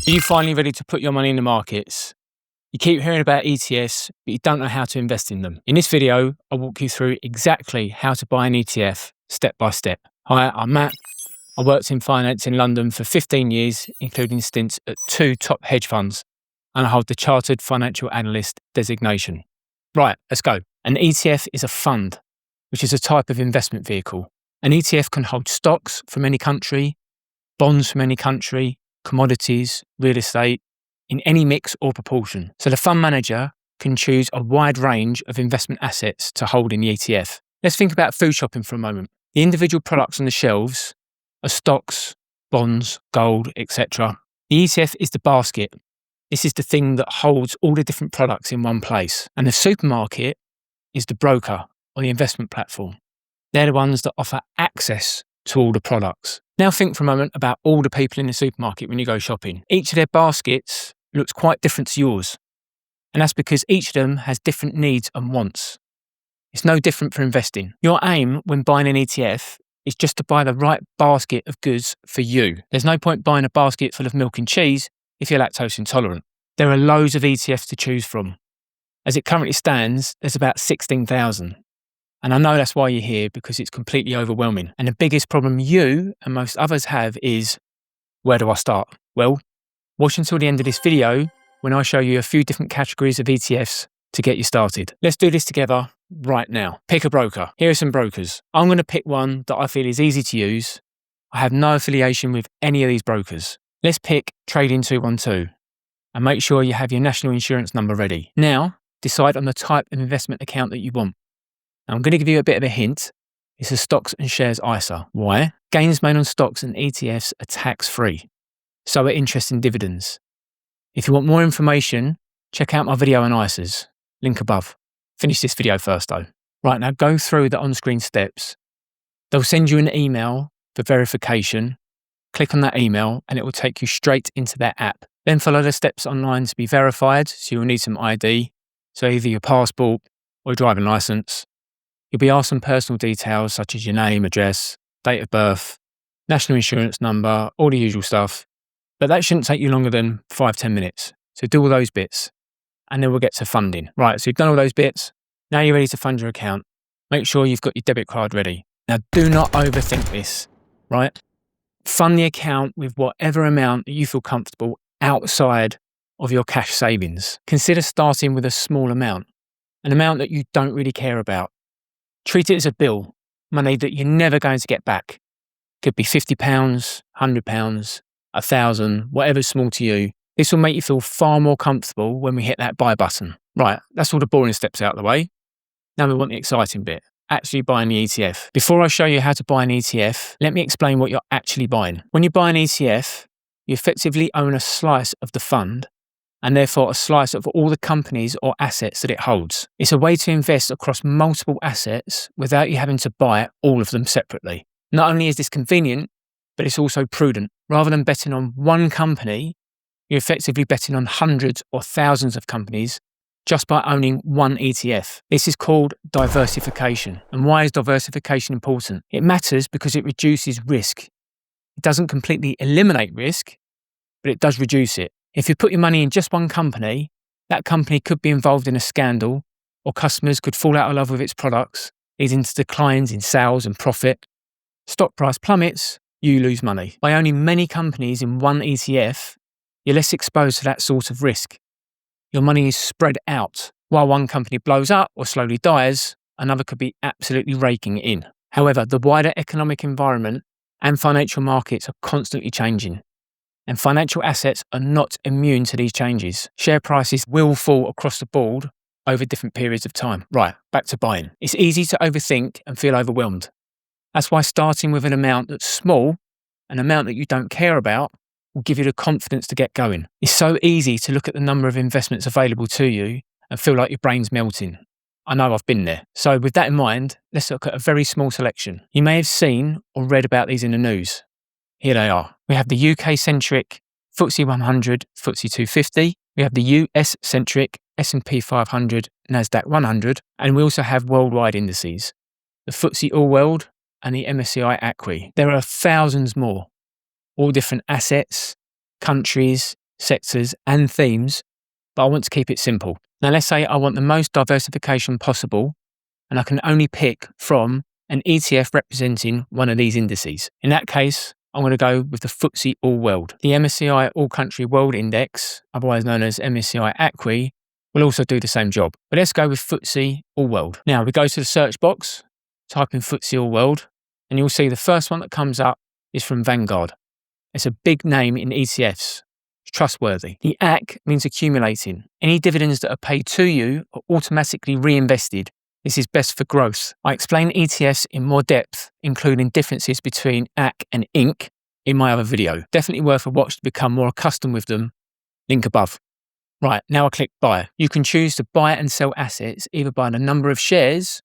Are you finally ready to put your money in the markets? You keep hearing about ETFs, but you don't know how to invest in them. In this video, I'll walk you through exactly how to buy an ETF step by step. Hi, I'm Matt. I worked in finance in London for 15 years, including stints at 2 top hedge funds, and I hold the Chartered Financial Analyst designation. Right, let's go. An ETF is a fund, which is a type of investment vehicle. An ETF can hold stocks from any country, bonds from any country, commodities, real estate, in any mix or proportion. So the fund manager can choose a wide range of investment assets to hold in the ETF. Let's think about food shopping for a moment. The individual products on the shelves are stocks, bonds, gold, etc. The ETF is the basket. This is the thing that holds all the different products in one place. And the supermarket is the broker or the investment platform. They're the ones that offer access to all the products. Now think for a moment about all the people in the supermarket when you go shopping. Each of their baskets looks quite different to yours. And that's because each of them has different needs and wants. It's no different for investing. Your aim when buying an ETF is just to buy the right basket of goods for you. There's no point buying a basket full of milk and cheese if you're lactose intolerant. There are loads of ETFs to choose from. As it currently stands, there's about 16,000. And I know that's why you're here, because it's completely overwhelming. And the biggest problem you and most others have is, where do I start? Well, watch until the end of this video when I show you a few different categories of ETFs to get you started. Let's do this together right now. Pick a broker. Here are some brokers. I'm going to pick one that I feel is easy to use. I have no affiliation with any of these brokers. Let's pick Trading 212 and make sure you have your national insurance number ready. Now, decide on the type of investment account that you want. Now, I'm going to give you a bit of a hint. It's a stocks and shares ISA. Why? Gains made on stocks and ETFs are tax-free. So are interest and dividends. If you want more information, check out my video on ISAs. Link above. Finish this video first though. Right, now go through the on-screen steps. They'll send you an email for verification. Click on that email and it will take you straight into their app. Then follow the steps online to be verified. So you'll need some ID. So either your passport or your driving license. You'll be asked some personal details such as your name, address, date of birth, national insurance number, all the usual stuff. But that shouldn't take you longer than 5-10 minutes. So do all those bits and then we'll get to funding. Right, so you've done all those bits. Now you're ready to fund your account. Make sure you've got your debit card ready. Now do not overthink this, right? Fund the account with whatever amount that you feel comfortable outside of your cash savings. Consider starting with a small amount, an amount that you don't really care about. Treat it as a bill, money that you're never going to get back. Could be £50, £100, £1,000, whatever's small to you. This will make you feel far more comfortable when we hit that buy button. Right, that's all the boring steps out of the way. Now we want the exciting bit, actually buying the ETF. Before I show you how to buy an ETF, let me explain what you're actually buying. When you buy an ETF, you effectively own a slice of the fund and therefore a slice of all the companies or assets that it holds. It's a way to invest across multiple assets without you having to buy all of them separately. Not only is this convenient, but it's also prudent. Rather than betting on one company, you're effectively betting on hundreds or thousands of companies just by owning one ETF. This is called diversification. And why is diversification important? It matters because it reduces risk. It doesn't completely eliminate risk, but it does reduce it. If you put your money in just one company, that company could be involved in a scandal, or customers could fall out of love with its products, leading to declines in sales and profit. Stock price plummets, you lose money. By owning many companies in one ETF, you're less exposed to that sort of risk. Your money is spread out. While one company blows up or slowly dies, another could be absolutely raking it in. However, the wider economic environment and financial markets are constantly changing. And financial assets are not immune to these changes. Share prices will fall across the board over different periods of time. Right, back to buying. It's easy to overthink and feel overwhelmed. That's why starting with an amount that's small, an amount that you don't care about, will give you the confidence to get going. It's so easy to look at the number of investments available to you and feel like your brain's melting. I know I've been there. So with that in mind, let's look at a very small selection. You may have seen or read about these in the news. Here they are. We have the UK-centric FTSE 100, FTSE 250. We have the US-centric S&P 500, NASDAQ 100. And we also have worldwide indices, the FTSE All-World and the MSCI ACWI. There are thousands more, all different assets, countries, sectors and themes, but I want to keep it simple. Now let's say I want the most diversification possible and I can only pick from an ETF representing one of these indices. In that case, I'm going to go with the FTSE All World. The MSCI All Country World Index, otherwise known as MSCI ACWI, will also do the same job. But let's go with FTSE All World. Now we go to the search box, type in FTSE All World, and you'll see the first one that comes up is from Vanguard. It's a big name in ETFs. It's trustworthy. The AC means accumulating. Any dividends that are paid to you are automatically reinvested. This is best for growth. I explain ETFs in more depth, including differences between AC and INC in my other video. Definitely worth a watch to become more accustomed with them. Link above. Right, now I click buy. You can choose to buy and sell assets either by the number of shares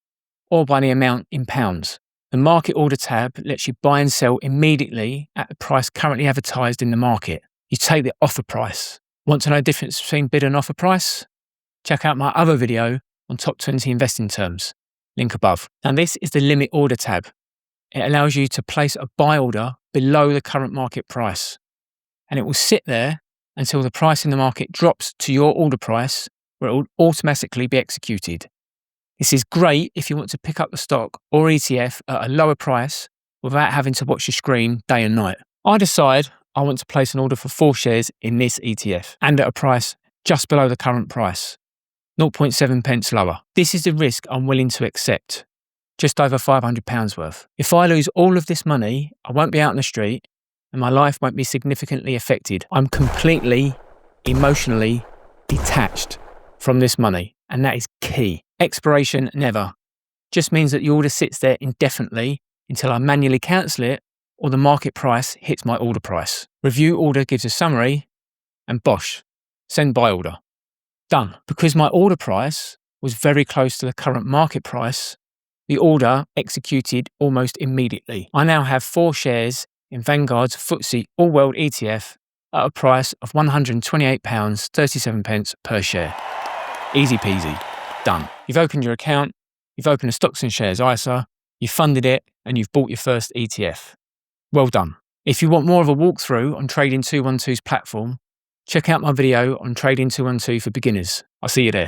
or by the amount in pounds. The market order tab lets you buy and sell immediately at the price currently advertised in the market. You take the offer price. Want to know the difference between bid and offer price? Check out my other video on top 20 investing terms. Link above. Now this is the limit order tab. It allows you to place a buy order below the current market price. And it will sit there until the price in the market drops to your order price, where it will automatically be executed. This is great if you want to pick up the stock or ETF at a lower price without having to watch your screen day and night. I decide I want to place an order for 4 shares in this ETF and at a price just below the current price, 0.7 pence lower. This is the risk I'm willing to accept, just over £500 worth. If I lose all of this money, I won't be out on the street and my life won't be significantly affected. I'm completely emotionally detached from this money, and that is key. Expiration never. Just means that the order sits there indefinitely until I manually cancel it or the market price hits my order price. Review order gives a summary and bosh, send buy order. Done. Because my order price was very close to the current market price, the order executed almost immediately. I now have 4 shares in Vanguard's FTSE All World ETF at a price of £128.37 per share. Easy peasy. Done. You've opened your account, you've opened a stocks and shares ISA, you've funded it, and you've bought your first ETF. Well done. If you want more of a walkthrough on Trading 212's platform, check out my video on Trading 212 for beginners. I'll see you there.